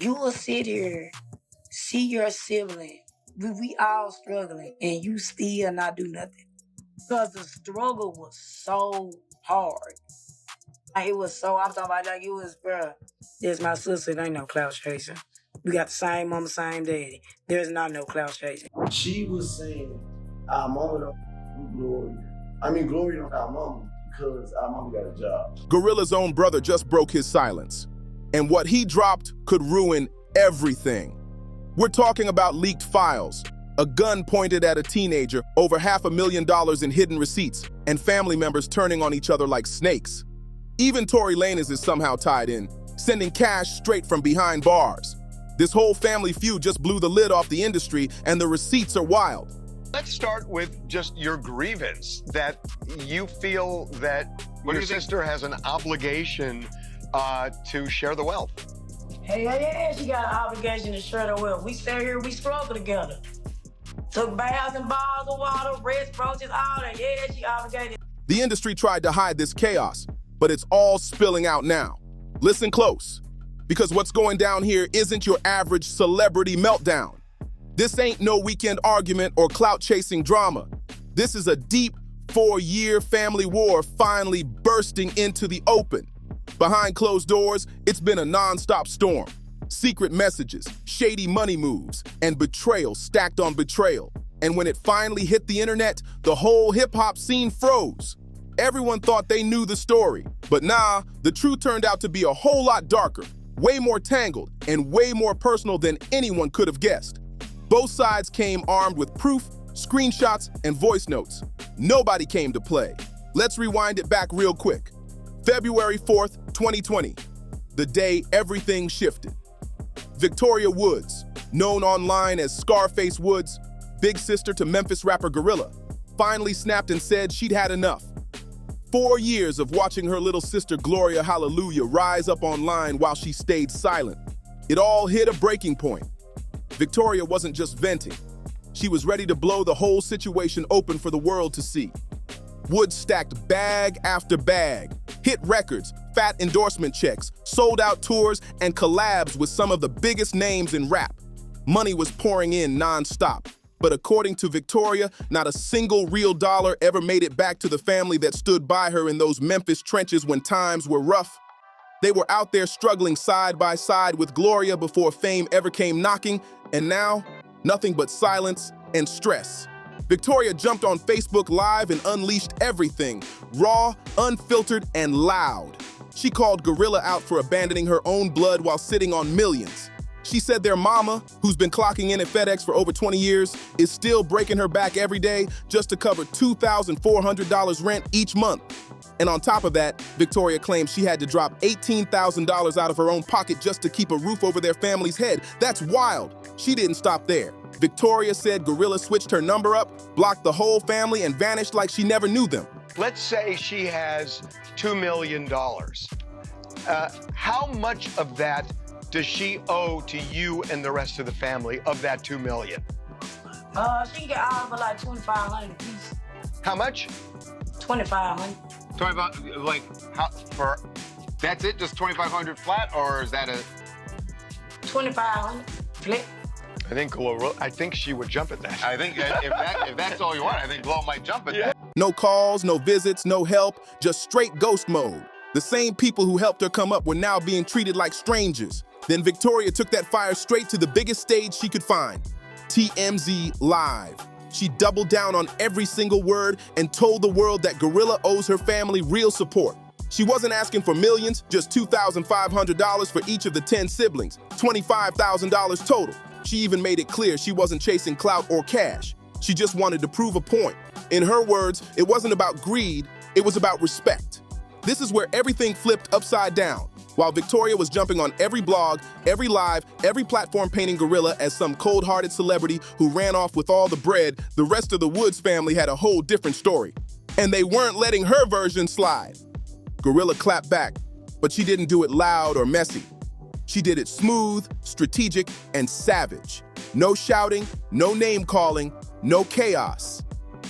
You will sit here, see your sibling, we all struggling, and you still not do nothing. Because the struggle was so hard. Like, it was so, I'm talking about like it was, bruh, there's my sister, there ain't no clout chasing. We got the same mama, same daddy. There's not no clout chasing. She was saying, our mama don't do Gloria. I mean, Gloria don't our mama because our mama got a job. Gorilla's own brother just broke his silence. And what he dropped could ruin everything. We're talking about leaked files, a gun pointed at a teenager, over $500,000 in hidden receipts, and family members turning on each other like snakes. Even Tory Lanez is somehow tied in, sending cash straight from behind bars. This whole family feud just blew the lid off the industry, and the receipts are wild. Let's start with just your grievance, that you feel that your sister has an obligation to share the wealth. Hey, yeah, she got an obligation to share the wealth. We stay here, we struggle together. Took baths and bottles of water, rest roaches, all that. Yeah, she obligated. The industry tried to hide this chaos, but it's all spilling out now. Listen close, because what's going down here isn't your average celebrity meltdown. This ain't no weekend argument or clout-chasing drama. This is a deep 4-year family war finally bursting into the open. Behind closed doors, it's been a non-stop storm. Secret messages, shady money moves, and betrayal stacked on betrayal. And when it finally hit the internet, the whole hip-hop scene froze. Everyone thought they knew the story, but nah, the truth turned out to be a whole lot darker, way more tangled, and way more personal than anyone could have guessed. Both sides came armed with proof, screenshots, and voice notes. Nobody came to play. Let's rewind it back real quick. February 4th, 2020, the day everything shifted. Victoria Woods, known online as Scarface Woods, big sister to Memphis rapper Glorilla, finally snapped and said she'd had enough. 4 years of watching her little sister Gloria Hallelujah rise up online while she stayed silent. It all hit a breaking point. Victoria wasn't just venting. She was ready to blow the whole situation open for the world to see. Woods stacked bag after bag, hit records, fat endorsement checks, sold out tours, and collabs with some of the biggest names in rap. Money was pouring in non-stop. But according to Victoria, not a single real dollar ever made it back to the family that stood by her in those Memphis trenches when times were rough. They were out there struggling side by side with Gloria before fame ever came knocking, and now, nothing but silence and stress. Victoria jumped on Facebook Live and unleashed everything, raw, unfiltered, and loud. She called Glorilla out for abandoning her own blood while sitting on millions. She said their mama, who's been clocking in at FedEx for over 20 years, is still breaking her back every day just to cover $2,400 rent each month. And on top of that, Victoria claims she had to drop $18,000 out of her own pocket just to keep a roof over their family's head. That's wild. She didn't stop there. Victoria said Glorilla switched her number up, blocked the whole family, and vanished like she never knew them. Let's say she has $2 million. How much of that does she owe to you and the rest of the family of that $2 million? She can get out for like $2,500 a piece. How much? $2,500. 25, like, how, for, that's it, just 2,500 flat, or is that a? $2,500 flip. I think she would jump at that. I think if that's all you want, I think Glo might jump at that. No calls, no visits, no help, just straight ghost mode. The same people who helped her come up were now being treated like strangers. Then Victoria took that fire straight to the biggest stage she could find, TMZ Live. She doubled down on every single word and told the world that Glorilla owes her family real support. She wasn't asking for millions, just $2,500 for each of the 10 siblings, $25,000 total. She even made it clear she wasn't chasing clout or cash. She just wanted to prove a point. In her words, it wasn't about greed, it was about respect. This is where everything flipped upside down. While Victoria was jumping on every blog, every live, every platform painting Glorilla as some cold-hearted celebrity who ran off with all the bread, the rest of the Woods family had a whole different story. And they weren't letting her version slide. Glorilla clapped back, but she didn't do it loud or messy. She did it smooth, strategic, and savage. No shouting, no name-calling, no chaos.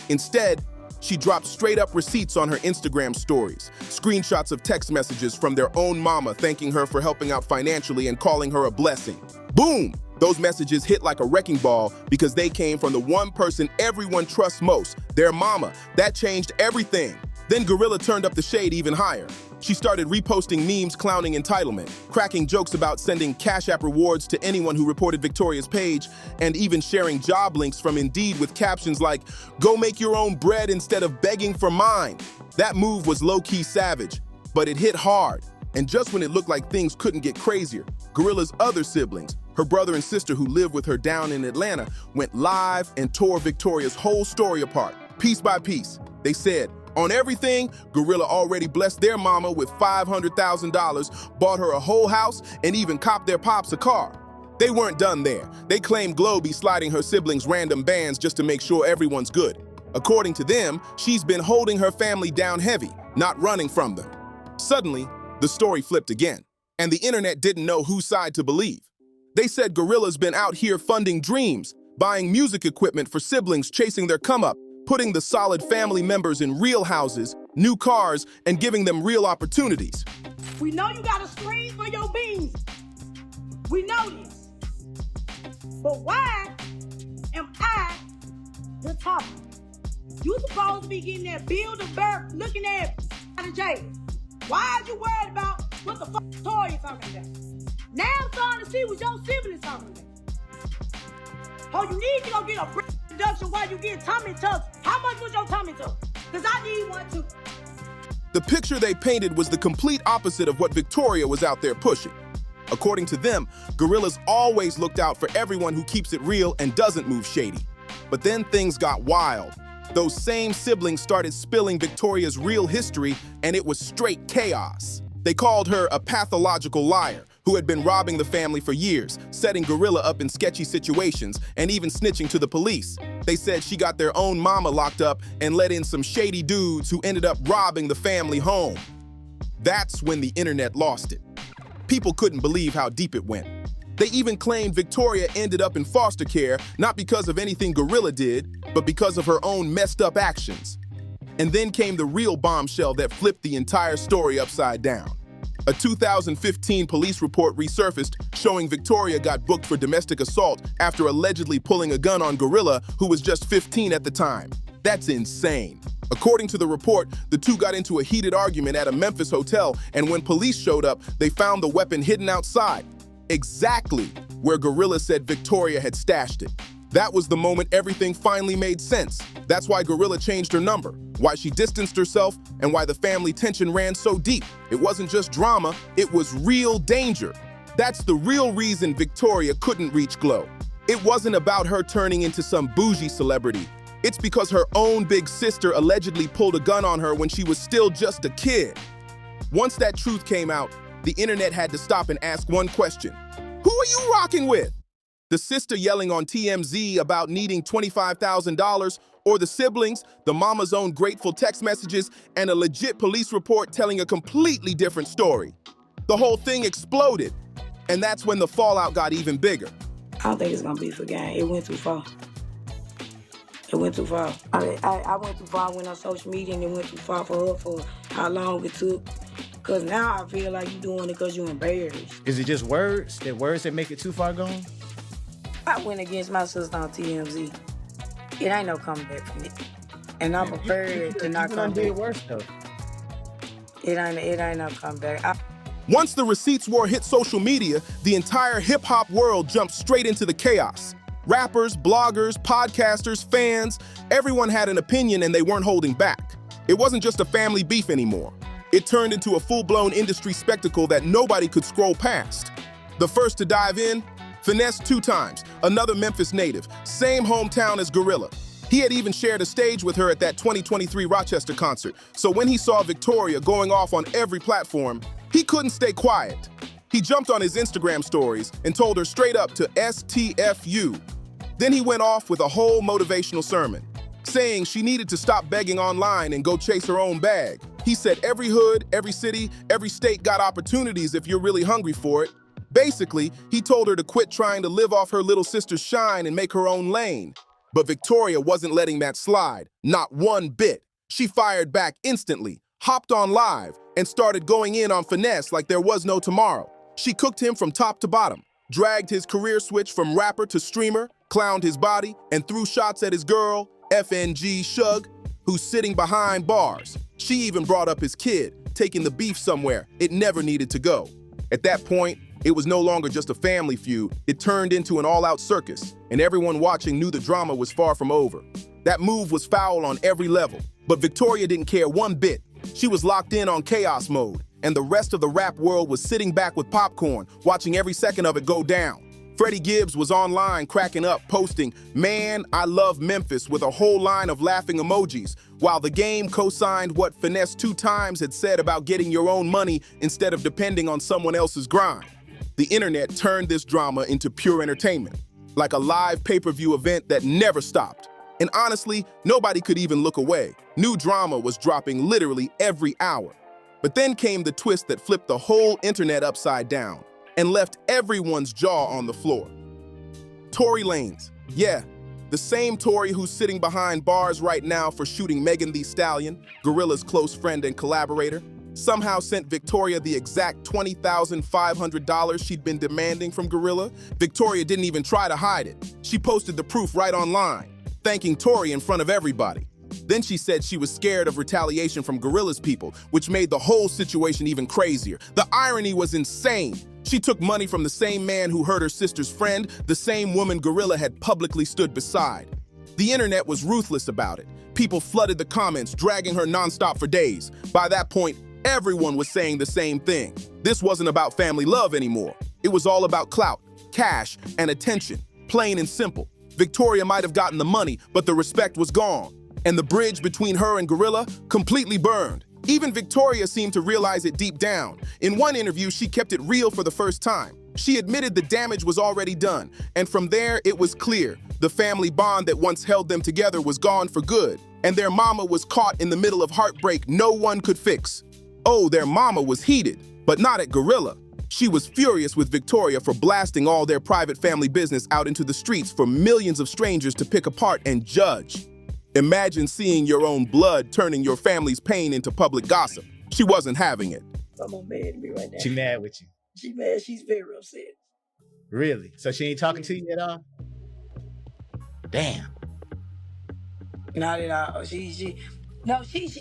Instead, She dropped straight-up receipts on her Instagram stories, screenshots of text messages from their own mama thanking her for helping out financially and calling her a blessing. Boom! Those messages hit like a wrecking ball because they came from the one person everyone trusts most, their mama. That changed everything. Then Glorilla turned up the shade even higher. She started reposting memes clowning entitlement, cracking jokes about sending Cash App rewards to anyone who reported Victoria's page, and even sharing job links from Indeed with captions like, "Go make your own bread instead of begging for mine." That move was low-key savage, but it hit hard. And just when it looked like things couldn't get crazier, Glorilla's other siblings, her brother and sister who live with her down in Atlanta, went live and tore Victoria's whole story apart, piece by piece. They said, on everything, Glorilla already blessed their mama with $500,000, bought her a whole house, and even copped their pops a car. They weren't done there. They claimed Glo be sliding her siblings random bands just to make sure everyone's good. According to them, she's been holding her family down heavy, not running from them. Suddenly, the story flipped again, and the internet didn't know whose side to believe. They said Glorilla's been out here funding dreams, buying music equipment for siblings chasing their come-up, putting the solid family members in real houses, new cars, and giving them real opportunities. We know you got a screen for your beans. We know this. But why am I the top? You supposed to be getting that bill to birth, looking at out of jail. Why are you worried about what the fuck Tory is talking about? Now I'm starting to see what your siblings talking about. Oh, you need to go get a reduction while you get tummy tucks. How much was your tummy tuck? Because I need one too. The picture they painted was the complete opposite of what Victoria was out there pushing. According to them, Glorilla's always looked out for everyone who keeps it real and doesn't move shady. But then things got wild. Those same siblings started spilling Victoria's real history, and it was straight chaos. They called her a pathological liar who had been robbing the family for years, setting Glorilla up in sketchy situations, and even snitching to the police. They said she got their own mama locked up and let in some shady dudes who ended up robbing the family home. That's when the internet lost it. People couldn't believe how deep it went. They even claimed Victoria ended up in foster care, not because of anything Glorilla did, but because of her own messed up actions. And then came the real bombshell that flipped the entire story upside down. A 2015 police report resurfaced showing Victoria got booked for domestic assault after allegedly pulling a gun on Glorilla, who was just 15 at the time. That's insane. According to the report, the two got into a heated argument at a Memphis hotel, and when police showed up, they found the weapon hidden outside, exactly where Glorilla said Victoria had stashed it. That was the moment everything finally made sense. That's why Glorilla changed her number, why she distanced herself, and why the family tension ran so deep. It wasn't just drama, it was real danger. That's the real reason Victoria couldn't reach Glo. It wasn't about her turning into some bougie celebrity. It's because her own big sister allegedly pulled a gun on her when she was still just a kid. Once that truth came out, the internet had to stop and ask one question. Who are you rocking with? The sister yelling on TMZ about needing $25,000, or the siblings, the mama's own grateful text messages, and a legit police report telling a completely different story. The whole thing exploded, and that's when the fallout got even bigger. I don't think it's gonna be for game. It went too far. It went too far. I went too far. I went on social media, and it went too far for her for how long it took. Because now I feel like you're doing it because you're embarrassed. Is it just words? The words that make it too far gone? I went against my sister on TMZ. It ain't no coming back from it. And I'm prepared to not come back. Worse though. It ain't no coming back. Once the receipts war hit social media, the entire hip-hop world jumped straight into the chaos. Rappers, bloggers, podcasters, fans, everyone had an opinion and they weren't holding back. It wasn't just a family beef anymore. It turned into a full-blown industry spectacle that nobody could scroll past. The first to dive in, Finesse 2 times, another Memphis native, same hometown as Glorilla. He had even shared a stage with her at that 2023 Rochester concert, so when he saw Victoria going off on every platform, he couldn't stay quiet. He jumped on his Instagram stories and told her straight up to STFU. Then he went off with a whole motivational sermon, saying she needed to stop begging online and go chase her own bag. He said every hood, every city, every state got opportunities if you're really hungry for it. Basically, he told her to quit trying to live off her little sister's shine and make her own lane. But Victoria wasn't letting that slide, not one bit. She fired back instantly, hopped on live, and started going in on Finesse like there was no tomorrow. She cooked him from top to bottom, dragged his career switch from rapper to streamer, clowned his body, and threw shots at his girl, FNG Shug, who's sitting behind bars. She even brought up his kid, taking the beef somewhere it never needed to go. At that point, it was no longer just a family feud. It turned into an all-out circus, and everyone watching knew the drama was far from over. That move was foul on every level, but Victoria didn't care one bit. She was locked in on chaos mode, and the rest of the rap world was sitting back with popcorn, watching every second of it go down. Freddie Gibbs was online cracking up, posting, "Man, I love Memphis," with a whole line of laughing emojis, while the game co-signed what Finesse 2 times had said about getting your own money instead of depending on someone else's grind. The internet turned this drama into pure entertainment, like a live pay-per-view event that never stopped. And honestly, nobody could even look away. New drama was dropping literally every hour. But then came the twist that flipped the whole internet upside down and left everyone's jaw on the floor. Tory Lanez. Yeah, the same Tory who's sitting behind bars right now for shooting Megan Thee Stallion, Glorilla's close friend and collaborator, somehow sent Victoria the exact $20,500 she'd been demanding from Glorilla. Victoria didn't even try to hide it. She posted the proof right online, thanking Tory in front of everybody. Then she said she was scared of retaliation from Glorilla's people, which made the whole situation even crazier. The irony was insane. She took money from the same man who hurt her sister's friend, the same woman Glorilla had publicly stood beside. The internet was ruthless about it. People flooded the comments, dragging her nonstop for days. By that point, everyone was saying the same thing. This wasn't about family love anymore. It was all about clout, cash, and attention, plain and simple. Victoria might have gotten the money, but the respect was gone. And the bridge between her and Glorilla completely burned. Even Victoria seemed to realize it deep down. In one interview, she kept it real for the first time. She admitted the damage was already done, and from there, it was clear. The family bond that once held them together was gone for good, and their mama was caught in the middle of heartbreak no one could fix. Oh, their mama was heated, but not at Glorilla. She was furious with Victoria for blasting all their private family business out into the streets for millions of strangers to pick apart and judge. Imagine seeing your own blood turning your family's pain into public gossip. She wasn't having it. Someone mad at me right now. She mad with you. She mad. She's very upset. Really? So she ain't talking to you at all? Damn. Not at all. She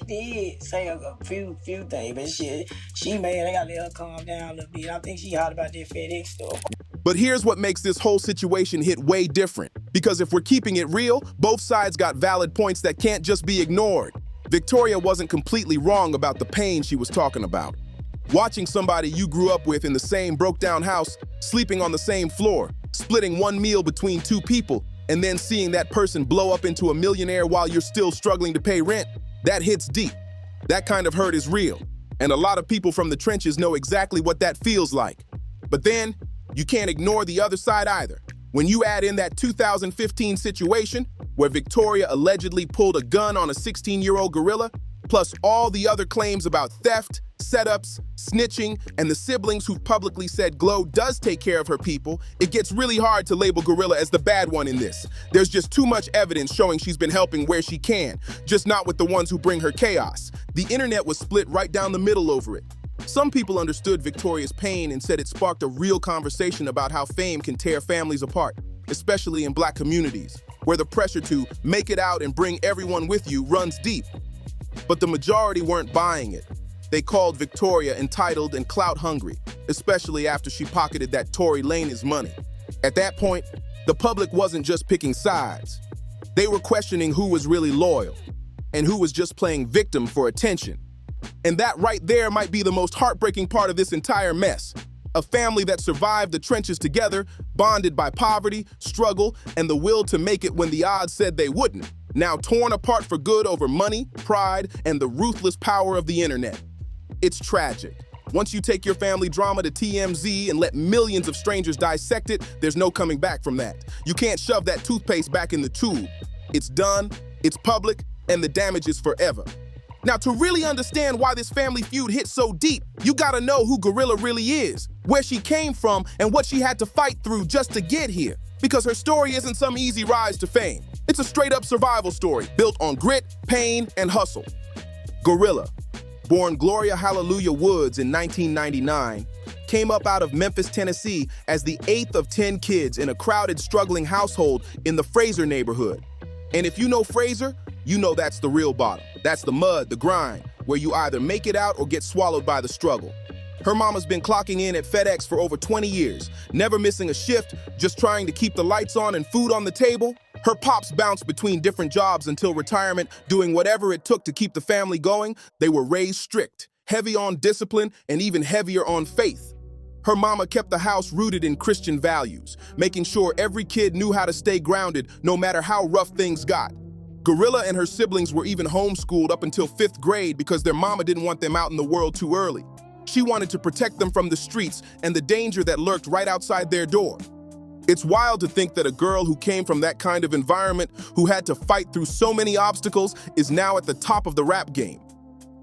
did say a few things, but she mad. I gotta let her calm down a little bit. I think she hot about that FedEx stuff. But here's what makes this whole situation hit way different. Because if we're keeping it real, both sides got valid points that can't just be ignored. Victoria wasn't completely wrong about the pain she was talking about. Watching somebody you grew up with in the same broke-down house, sleeping on the same floor, splitting one meal between 2 people, and then seeing that person blow up into a millionaire while you're still struggling to pay rent, that hits deep. That kind of hurt is real. And a lot of people from the trenches know exactly what that feels like. But then, you can't ignore the other side either. When you add in that 2015 situation where Victoria allegedly pulled a gun on a 16-year-old Glorilla, plus all the other claims about theft, setups, snitching, and the siblings who've publicly said Glo does take care of her people, it gets really hard to label Glorilla as the bad one in this. There's just too much evidence showing she's been helping where she can, just not with the ones who bring her chaos. The internet was split right down the middle over it. Some people understood Victoria's pain and said it sparked a real conversation about how fame can tear families apart, especially in Black communities, where the pressure to make it out and bring everyone with you runs deep. But the majority weren't buying it. They called Victoria entitled and clout-hungry, especially after she pocketed that Tory Lanez money. At that point, the public wasn't just picking sides. They were questioning who was really loyal and who was just playing victim for attention. And that right there might be the most heartbreaking part of this entire mess. A family that survived the trenches together, bonded by poverty, struggle, and the will to make it when the odds said they wouldn't, now torn apart for good over money, pride, and the ruthless power of the internet. It's tragic. Once you take your family drama to TMZ and let millions of strangers dissect it, there's no coming back from that. You can't shove that toothpaste back in the tube. It's done, it's public, and the damage is forever. Now, to really understand why this family feud hit so deep, you gotta know who Glorilla really is, where she came from, and what she had to fight through just to get here. Because her story isn't some easy rise to fame. It's a straight-up survival story, built on grit, pain, and hustle. Glorilla, born Gloria Hallelujah Woods in 1999, came up out of Memphis, Tennessee as the 8th of 10 kids in a crowded, struggling household in the Fraser neighborhood. And if you know Fraser, you know that's the real bottom. That's the mud, the grind, where you either make it out or get swallowed by the struggle. Her mama's been clocking in at FedEx for over 20 years, never missing a shift, just trying to keep the lights on and food on the table. Her pops bounced between different jobs until retirement, doing whatever it took to keep the family going. They were raised strict, heavy on discipline, and even heavier on faith. Her mama kept the house rooted in Christian values, making sure every kid knew how to stay grounded no matter how rough things got. Glorilla and her siblings were even homeschooled up until 5th grade because their mama didn't want them out in the world too early. She wanted to protect them from the streets and the danger that lurked right outside their door. It's wild to think that a girl who came from that kind of environment, who had to fight through so many obstacles, is now at the top of the rap game.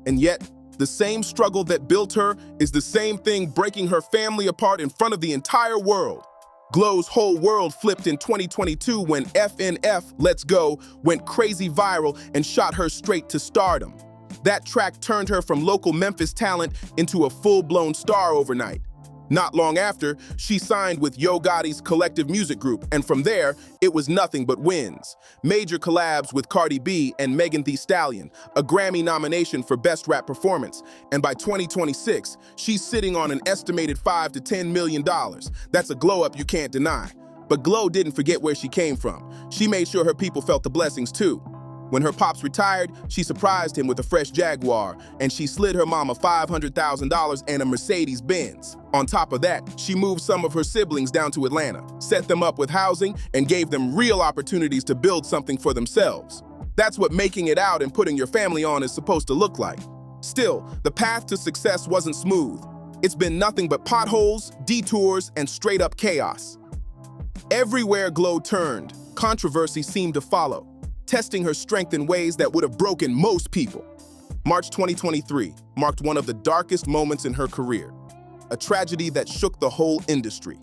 And yet, the same struggle that built her is the same thing breaking her family apart in front of the entire world. Glow's whole world flipped in 2022 when FNF, Let's Go, went crazy viral and shot her straight to stardom. That track turned her from local Memphis talent into a full-blown star overnight. Not long after, she signed with Yo Gotti's collective music group, and from there, it was nothing but wins. Major collabs with Cardi B and Megan Thee Stallion, a Grammy nomination for Best Rap Performance, and by 2026, she's sitting on an estimated $5 to $10 million. That's a glow-up you can't deny. But Glow didn't forget where she came from. She made sure her people felt the blessings too. When her pops retired, she surprised him with a fresh Jaguar, and she slid her mama $500,000 and a Mercedes-Benz. On top of that, she moved some of her siblings down to Atlanta, set them up with housing, and gave them real opportunities to build something for themselves. That's what making it out and putting your family on is supposed to look like. Still, the path to success wasn't smooth. It's been nothing but potholes, detours, and straight-up chaos. Everywhere Glow turned, controversy seemed to follow, testing her strength in ways that would have broken most people. March 2023 marked one of the darkest moments in her career, a tragedy that shook the whole industry.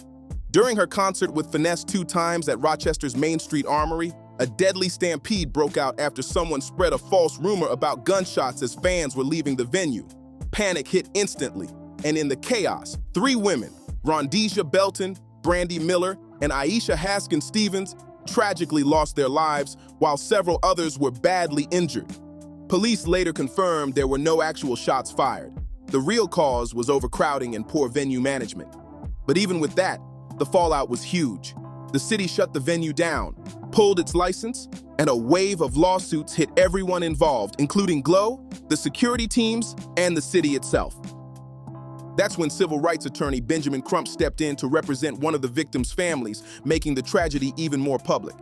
During her concert with Finesse 2 times at Rochester's Main Street Armory, a deadly stampede broke out after someone spread a false rumor about gunshots as fans were leaving the venue. Panic hit instantly, and in the chaos, 3 women, Rondisha Belton, Brandy Miller, and Aisha Haskins-Stevens, tragically lost their lives, while several others were badly injured. Police later confirmed there were no actual shots fired. The real cause was overcrowding and poor venue management. But even with that, the fallout was huge. The city shut the venue down, pulled its license, and a wave of lawsuits hit everyone involved, including Glow, the security teams, and the city itself. That's when civil rights attorney Benjamin Crump stepped in to represent one of the victims' families, making the tragedy even more public.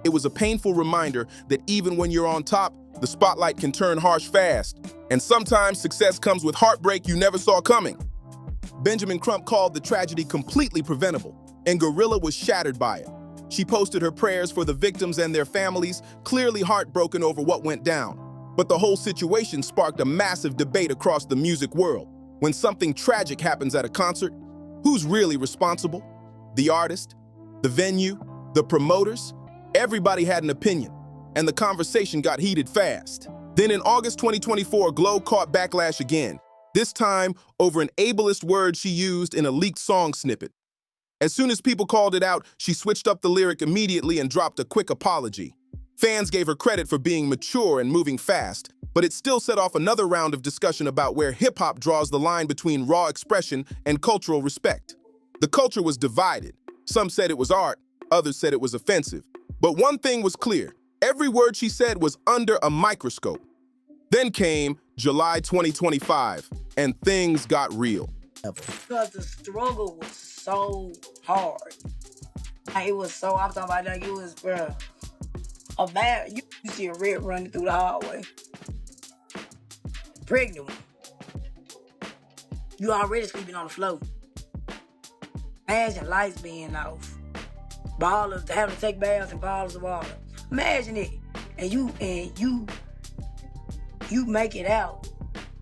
It was a painful reminder that even when you're on top, the spotlight can turn harsh fast. And sometimes success comes with heartbreak you never saw coming. Benjamin Crump called the tragedy completely preventable, and Glorilla was shattered by it. She posted her prayers for the victims and their families, clearly heartbroken over what went down. But the whole situation sparked a massive debate across the music world. When something tragic happens at a concert, who's really responsible? The artist? The venue? The promoters? Everybody had an opinion, and the conversation got heated fast. Then in August 2024, Glow caught backlash again, this time over an ableist word she used in a leaked song snippet. As soon as people called it out, she switched up the lyric immediately and dropped a quick apology. Fans gave her credit for being mature and moving fast, but it still set off another round of discussion about where hip-hop draws the line between raw expression and cultural respect. The culture was divided. Some said it was art, others said it was offensive. But one thing was clear: every word she said was under a microscope. Then came July 2025, and things got real. Because the struggle was so hard. Like, it was so, I'm talking about, like, it was, bruh, a man, you see a red running through the hallway. Pregnant one. You already sleeping on the floor. Imagine lights being off. Ballers, having to take baths in bottles of water. Imagine it. And you make it out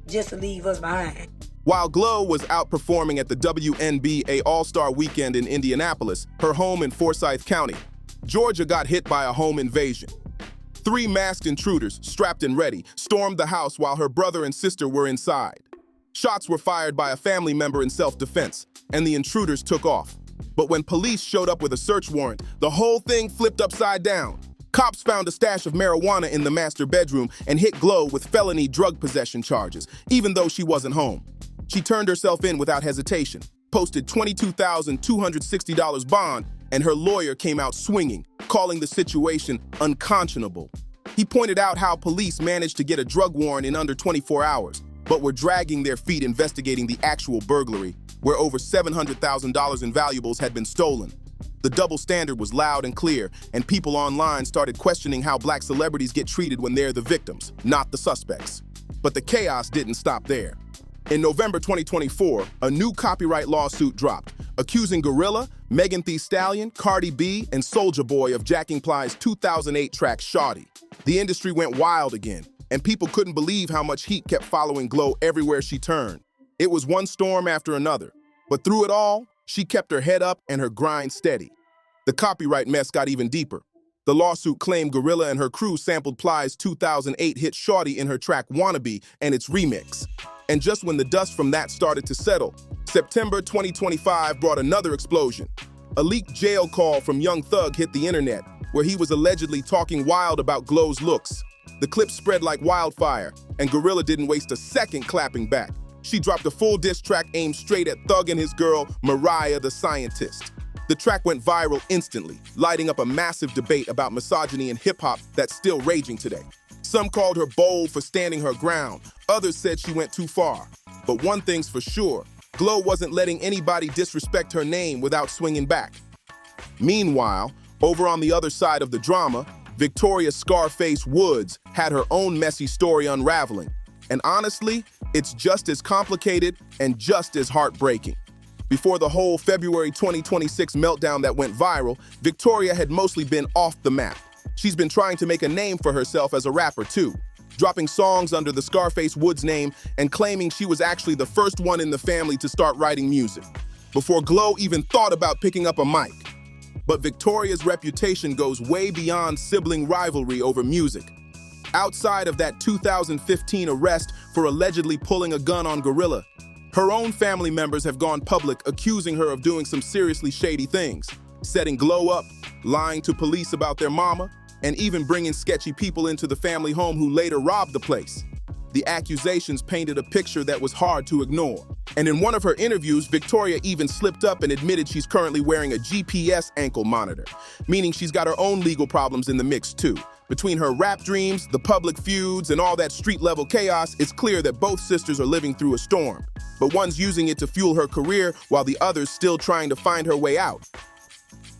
just to leave us behind. While Glow was out performing at the WNBA All-Star Weekend in Indianapolis, her home in Forsyth County, Georgia got hit by a home invasion. 3 masked intruders, strapped and ready, stormed the house while her brother and sister were inside. Shots were fired by a family member in self-defense, and the intruders took off. But when police showed up with a search warrant, the whole thing flipped upside down. Cops found a stash of marijuana in the master bedroom and hit Glo with felony drug possession charges, even though she wasn't home. She turned herself in without hesitation, posted $22,260 bond, and her lawyer came out swinging, calling the situation unconscionable. He pointed out how police managed to get a drug warrant in under 24 hours, but were dragging their feet investigating the actual burglary, where over $700,000 in valuables had been stolen. The double standard was loud and clear, and people online started questioning how black celebrities get treated when they're the victims, not the suspects. But the chaos didn't stop there. In November 2024, a new copyright lawsuit dropped, accusing Glorilla, Megan Thee Stallion, Cardi B, and Soulja Boy of jacking Ply's 2008 track Shawty. The industry went wild again, and people couldn't believe how much heat kept following Glo everywhere she turned. It was one storm after another, but through it all, she kept her head up and her grind steady. The copyright mess got even deeper. The lawsuit claimed Glorilla and her crew sampled Ply's 2008 hit Shawty in her track Wannabe and its remix. And just when the dust from that started to settle, September 2025 brought another explosion. A leaked jail call from Young Thug hit the internet, where he was allegedly talking wild about Glo's looks. The clip spread like wildfire, and Glorilla didn't waste a second clapping back. She dropped a full diss track aimed straight at Thug and his girl, Mariah the Scientist. The track went viral instantly, lighting up a massive debate about misogyny in hip-hop that's still raging today. Some called her bold for standing her ground. Others said she went too far. But one thing's for sure, Glo wasn't letting anybody disrespect her name without swinging back. Meanwhile, over on the other side of the drama, Victoria Scarface Woods had her own messy story unraveling. And honestly, it's just as complicated and just as heartbreaking. Before the whole February 2026 meltdown that went viral, Victoria had mostly been off the map. She's been trying to make a name for herself as a rapper too, dropping songs under the Scarface Woods name and claiming she was actually the first one in the family to start writing music, before Glo even thought about picking up a mic. But Victoria's reputation goes way beyond sibling rivalry over music. Outside of that 2015 arrest for allegedly pulling a gun on Glorilla, her own family members have gone public accusing her of doing some seriously shady things, setting Glo up, lying to police about their mama, and even bringing sketchy people into the family home who later robbed the place. The accusations painted a picture that was hard to ignore. And in one of her interviews, Victoria even slipped up and admitted she's currently wearing a GPS ankle monitor, meaning she's got her own legal problems in the mix too. Between her rap dreams, the public feuds, and all that street-level chaos, it's clear that both sisters are living through a storm. But one's using it to fuel her career while the other's still trying to find her way out.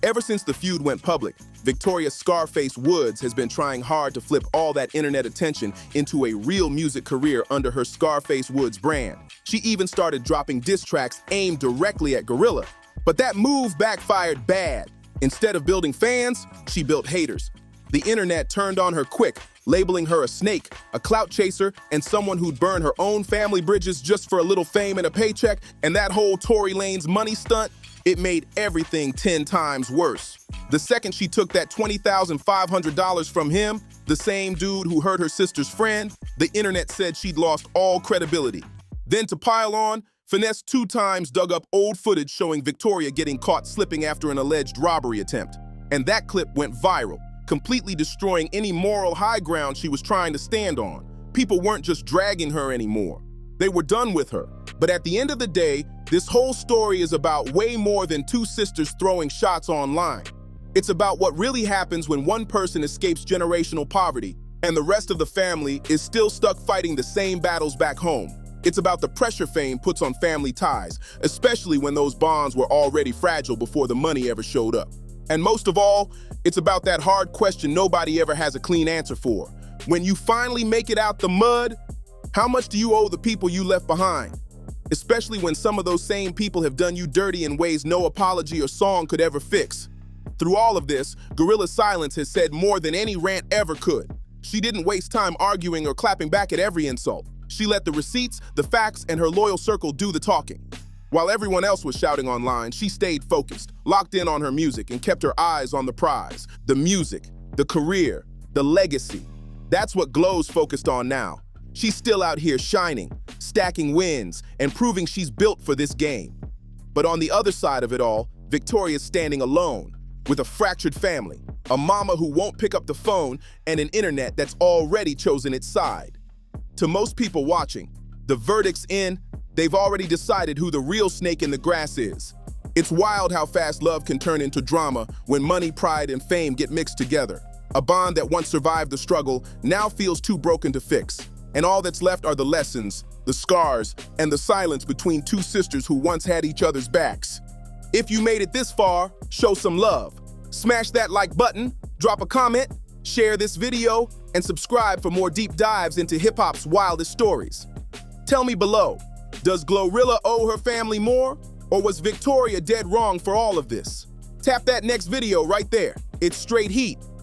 Ever since the feud went public, Victoria Scarface Woods has been trying hard to flip all that internet attention into a real music career under her Scarface Woods brand. She even started dropping diss tracks aimed directly at Glorilla. But that move backfired bad. Instead of building fans, she built haters. The internet turned on her quick, labeling her a snake, a clout chaser, and someone who'd burn her own family bridges just for a little fame and a paycheck, and that whole Tory Lanez money stunt, it made everything 10 times worse. The second she took that $20,500 from him, the same dude who hurt her sister's friend, the internet said she'd lost all credibility. Then to pile on, Finesse 2 times dug up old footage showing Victoria getting caught slipping after an alleged robbery attempt. And that clip went viral, completely destroying any moral high ground she was trying to stand on. People weren't just dragging her anymore. They were done with her. But at the end of the day, this whole story is about way more than 2 sisters throwing shots online. It's about what really happens when one person escapes generational poverty and the rest of the family is still stuck fighting the same battles back home. It's about the pressure fame puts on family ties, especially when those bonds were already fragile before the money ever showed up. And most of all, it's about that hard question nobody ever has a clean answer for. When you finally make it out the mud, how much do you owe the people you left behind? Especially when some of those same people have done you dirty in ways no apology or song could ever fix. Through all of this, Glorilla's silence has said more than any rant ever could. She didn't waste time arguing or clapping back at every insult. She let the receipts, the facts, and her loyal circle do the talking. While everyone else was shouting online, she stayed focused, locked in on her music, and kept her eyes on the prize. The music, the career, the the legacy. That's what Glow's focused on now. She's still out here shining, stacking wins, and proving she's built for this game. But on the other side of it all, Victoria's standing alone, with a fractured family, a mama who won't pick up the phone, and an internet that's already chosen its side. To most people watching, the verdict's in. They've already decided who the real snake in the grass is. It's wild how fast love can turn into drama when money, pride, and fame get mixed together. A bond that once survived the struggle now feels too broken to fix. And all that's left are the lessons, the scars, and the silence between two sisters who once had each other's backs. If you made it this far, show some love. Smash that like button, drop a comment, share this video, and subscribe for more deep dives into hip-hop's wildest stories. Tell me below, does Glorilla owe her family more? Or was Victoria dead wrong for all of this? Tap that next video right there. It's straight heat.